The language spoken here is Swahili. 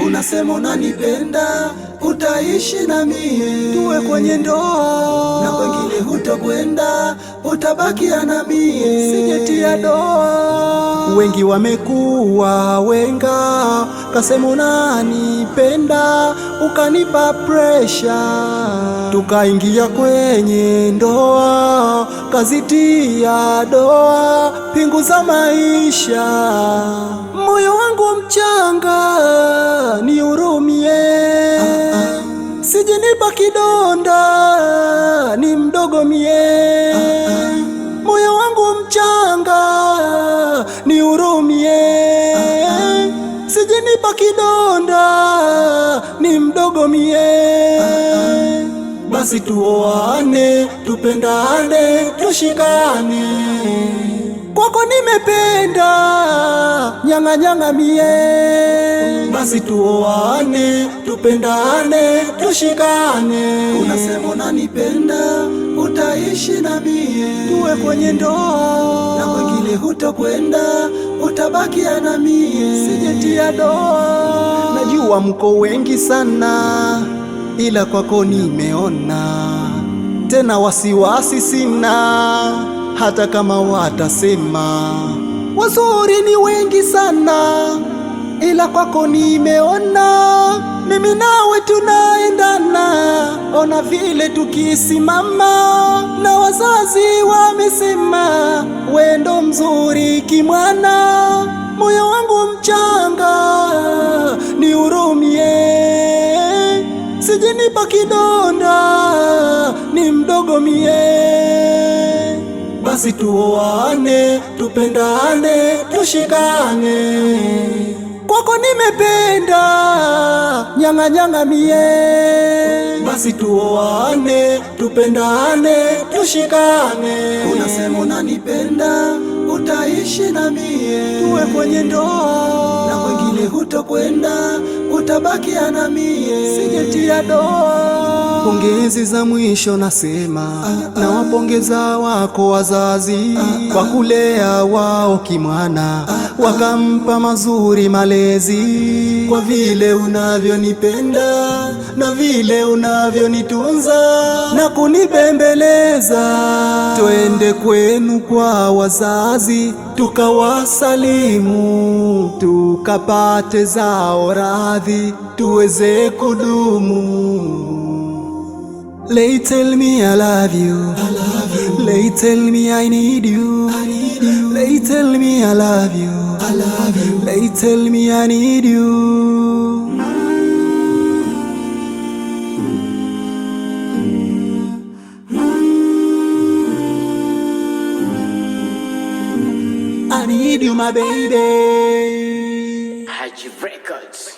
Unasema unanipenda, utaishi na mie, tuwe kwenye ndoa, na kwengine hutokwenda, utabakia na mie, sijetia doa. Wengi wamekuwa wenga, kasema unanipenda, ukanipa pressure, tukaingia kwenye ndoa, kazitia doa, pingu za maisha. Moyo wangu mchanga nihurumie, sijinipa kidonda, ni mdogo mie. Moyo wangu mchanga nihurumie, sijinipa kidonda, ni mdogo mie. Basi tuoane, tupendane, tushikane, kwako nimependa, nyanga nyanga mie. Basi tuoane, tupendane, tushikane. Unasema unanipenda, utaishi na mie, tuwe kwenye ndoa, na kwengine hutokwenda, utabakia na mie, sijetia doa. Najua mko wengi sana, ila kwako nimeona, tena wasiwasi sina, hata kama watasema. Wazuri ni wengi sana, ila kwako nimeona, mimi nawe tunaendana. Ona vile tukisimama, na wazazi wamesema, wendo mzuri kimwana. Moyo wangu mchanga nihurumie, sijinipa kidonda, ni mdogo mie. Basi tuoane, tupendane, tushikane, kwako nimependa, nyanga nyanga mie. Basi tuoane, tupendane, tushikane. Unasema unanipenda, utaishi na mie, tuwe kwenye ndoa, na kwengine hutokwenda, utabakia na mie, sijetia doa. Pongezi za mwisho nasema, na wapongeza wako wazazi, kwa kulea wao kimwana, wakampa mazuri malezi. Kwa vile unavyonipenda, na vile unavyonitunza, na kunibembeleza, twende kwenu kwa wazazi, tukawasalimu, tukapate zao radhi, tuweze kudumu. They tell me I love you, they tell me I need you, they tell me I love you, they tell me I need you. I need you, my baby. Haji Records.